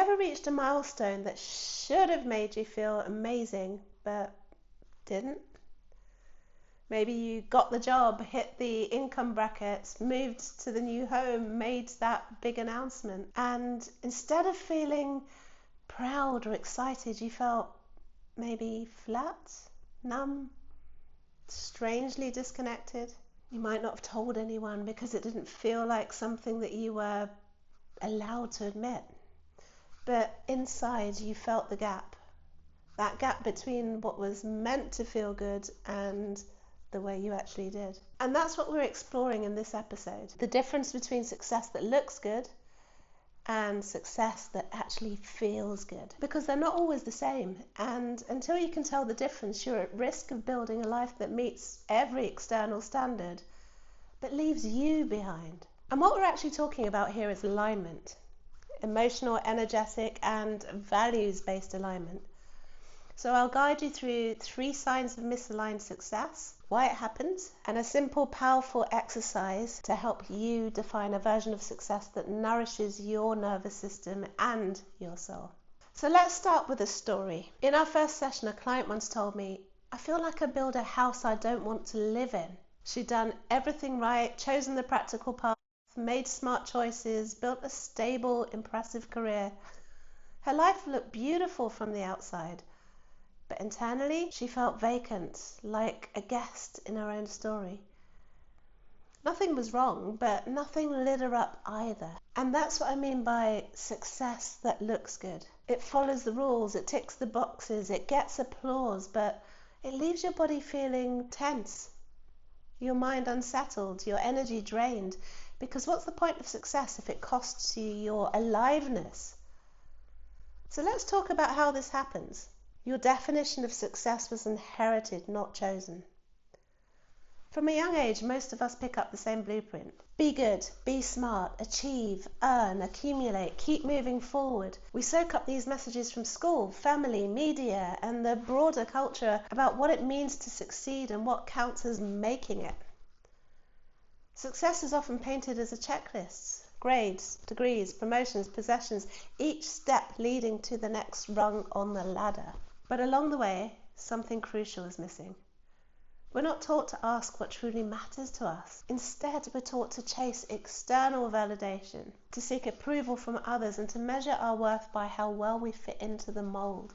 ever reached a milestone that should have made you feel amazing but didn't? Maybe you got the job, hit the income brackets, moved to the new home, made that big announcement, and instead of feeling proud or excited, you felt maybe flat, numb, strangely disconnected. You might not have told anyone because it didn't feel like something that you were allowed to admit. But inside you felt the gap. That gap between what was meant to feel good and the way you actually did. And that's what we're exploring in this episode. The difference between success that looks good and success that actually feels good. Because they're not always the same. And until you can tell the difference, you're at risk of building a life that meets every external standard, but leaves you behind. And what we're actually talking about here is alignment. Emotional, energetic, and values-based alignment. So I'll guide you through 3 signs of misaligned success, why it happens, and a simple, powerful exercise to help you define a version of success that nourishes your nervous system and your soul. So let's start with a story. In our first session, a client once told me, "I feel like I build a house I don't want to live in." She'd done everything right, chosen the practical path, made smart choices, built a stable, impressive career. Her life looked beautiful from the outside. But internally, she felt vacant, like a guest in her own story. Nothing was wrong, but nothing lit her up either. And that's what I mean by success that looks good. It follows the rules, it ticks the boxes, it gets applause, but it leaves your body feeling tense, your mind unsettled, your energy drained. Because what's the point of success if it costs you your aliveness? So let's talk about how this happens. Your definition of success was inherited, not chosen. From a young age, most of us pick up the same blueprint. Be good, be smart, achieve, earn, accumulate, keep moving forward. We soak up these messages from school, family, media, and the broader culture about what it means to succeed and what counts as making it. Success is often painted as a checklist. Grades, degrees, promotions, possessions, each step leading to the next rung on the ladder. But along the way, something crucial is missing. We're not taught to ask what truly matters to us. Instead, we're taught to chase external validation, to seek approval from others, and to measure our worth by how well we fit into the mold.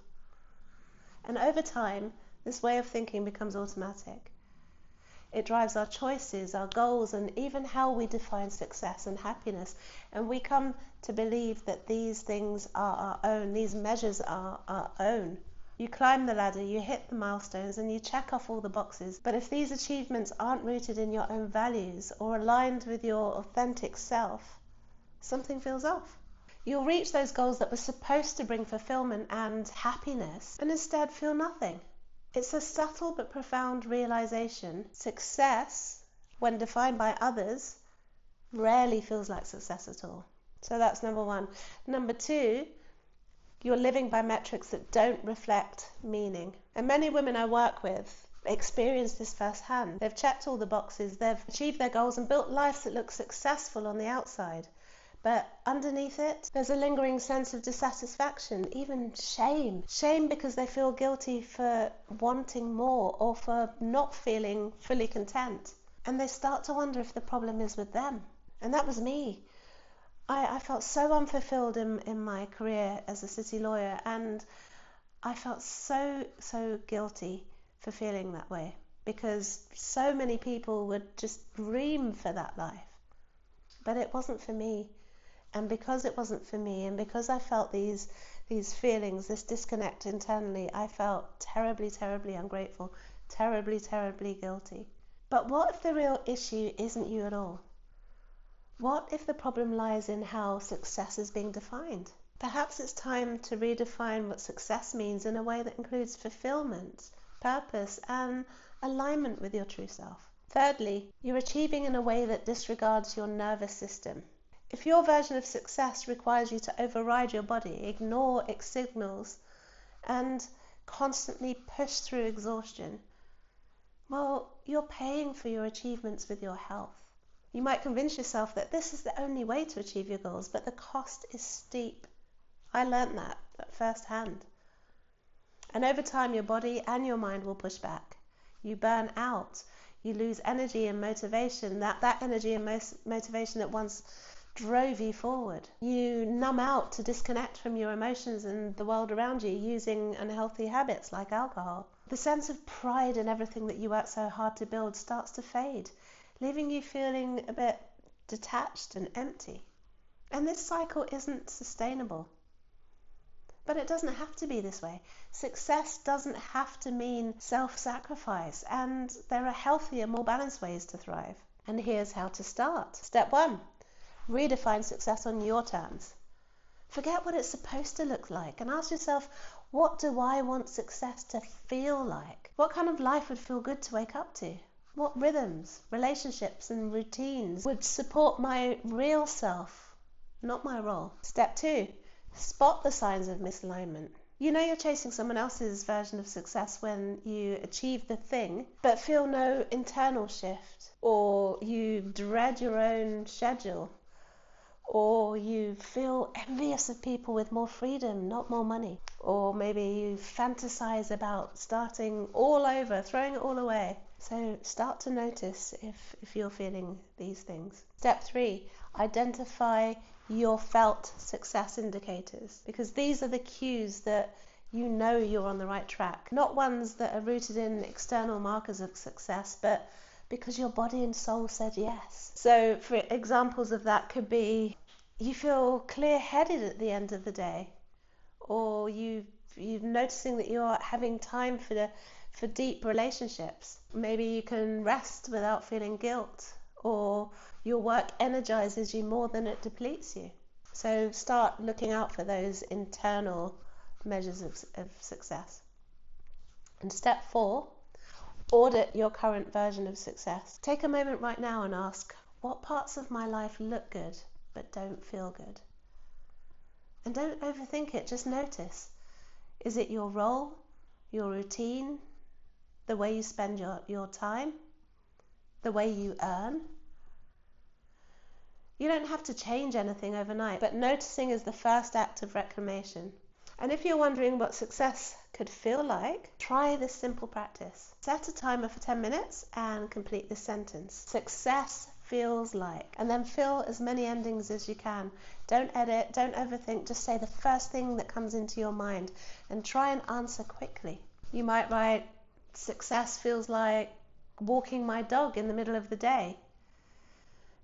And over time, this way of thinking becomes automatic. It drives our choices, our goals, and even how we define success and happiness. And we come to believe that these things are our own, these measures are our own. You climb the ladder, you hit the milestones, and you check off all the boxes. But if these achievements aren't rooted in your own values or aligned with your authentic self, something feels off. You'll reach those goals that were supposed to bring fulfillment and happiness, and instead feel nothing. It's a subtle but profound realization. Success, when defined by others, rarely feels like success at all. So that's number 1. Number 2, you're living by metrics that don't reflect meaning. And many women I work with experience this firsthand. They've checked all the boxes, they've achieved their goals and built lives that look successful on the outside. But underneath it, there's a lingering sense of dissatisfaction, even shame. Shame because they feel guilty for wanting more or for not feeling fully content. And they start to wonder if the problem is with them. And that was me. I felt so unfulfilled in my career as a city lawyer, and I felt so guilty for feeling that way because so many people would just dream for that life. But it wasn't for me. And because it wasn't for me, and because I felt these feelings, this disconnect internally, I felt terribly, terribly ungrateful, terribly, terribly guilty. But what if the real issue isn't you at all? What if the problem lies in how success is being defined? Perhaps it's time to redefine what success means in a way that includes fulfillment, purpose, and alignment with your true self. Thirdly, you're achieving in a way that disregards your nervous system. If your version of success requires you to override your body, ignore its signals, and constantly push through exhaustion, well, you're paying for your achievements with your health. You might convince yourself that this is the only way to achieve your goals, but the cost is steep. I learned that firsthand. And over time, your body and your mind will push back. You burn out. You lose energy and motivation, that energy and motivation that once drove you forward. You numb out to disconnect from your emotions and the world around you using unhealthy habits like alcohol. The sense of pride in everything that you worked so hard to build starts to fade, leaving you feeling a bit detached and empty. And this cycle isn't sustainable. But it doesn't have to be this way. Success doesn't have to mean self-sacrifice, and there are healthier, more balanced ways to thrive. And here's how to start. Step 1, redefine success on your terms. Forget what it's supposed to look like and ask yourself, what do I want success to feel like? What kind of life would feel good to wake up to? What rhythms, relationships, and routines would support my real self, not my role? Step 2, spot the signs of misalignment. You know you're chasing someone else's version of success when you achieve the thing, but feel no internal shift, or you dread your own schedule, or you feel envious of people with more freedom, not more money, or maybe you fantasize about starting all over, throwing it all away. So start to notice if you're feeling these things. Step 3, identify your felt success indicators, because these are the cues that you know you're on the right track, not ones that are rooted in external markers of success, but because your body and soul said yes. So for examples of that could be you feel clear-headed at the end of the day, or you're noticing that you're having time for deep relationships. Maybe you can rest without feeling guilt, or your work energizes you more than it depletes you. So start looking out for those internal measures of success. And step 4, audit your current version of success. Take a moment right now and ask, what parts of my life look good but don't feel good? And don't overthink it, just notice. Is it your role, your routine, the way you spend your time, the way you earn? You don't have to change anything overnight, but noticing is the first act of reclamation. And if you're wondering what success could feel like, try this simple practice. Set a timer for 10 minutes and complete this sentence. Success feels like, and then fill as many endings as you can. Don't edit, don't overthink, just say the first thing that comes into your mind and try and answer quickly. You might write, success feels like walking my dog in the middle of the day.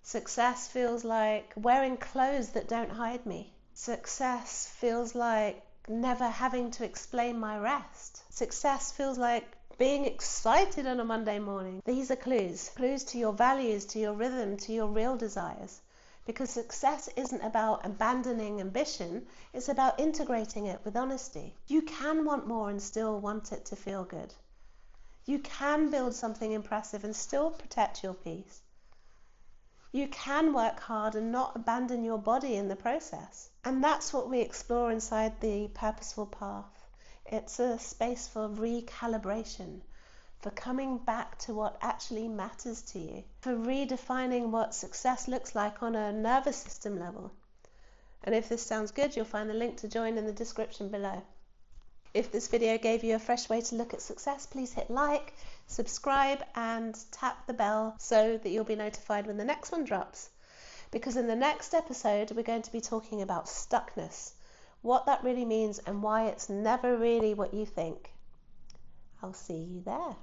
Success feels like wearing clothes that don't hide me. Success feels like never having to explain my rest. Success feels like being excited on a Monday morning. These are clues to your values, to your rhythm, to your real desires. Because success isn't about abandoning ambition, it's about integrating it with honesty. You can want more and still want it to feel good. You can build something impressive and still protect your peace. You can work hard and not abandon your body in the process. And that's what we explore inside the Purposeful Path. It's a space for recalibration, for coming back to what actually matters to you, for redefining what success looks like on a nervous system level. And if this sounds good, you'll find the link to join in the description below. If this video gave you a fresh way to look at success, please hit like, subscribe and tap the bell so that you'll be notified when the next one drops. Because in the next episode, we're going to be talking about stuckness, what that really means and why it's never really what you think. I'll see you there.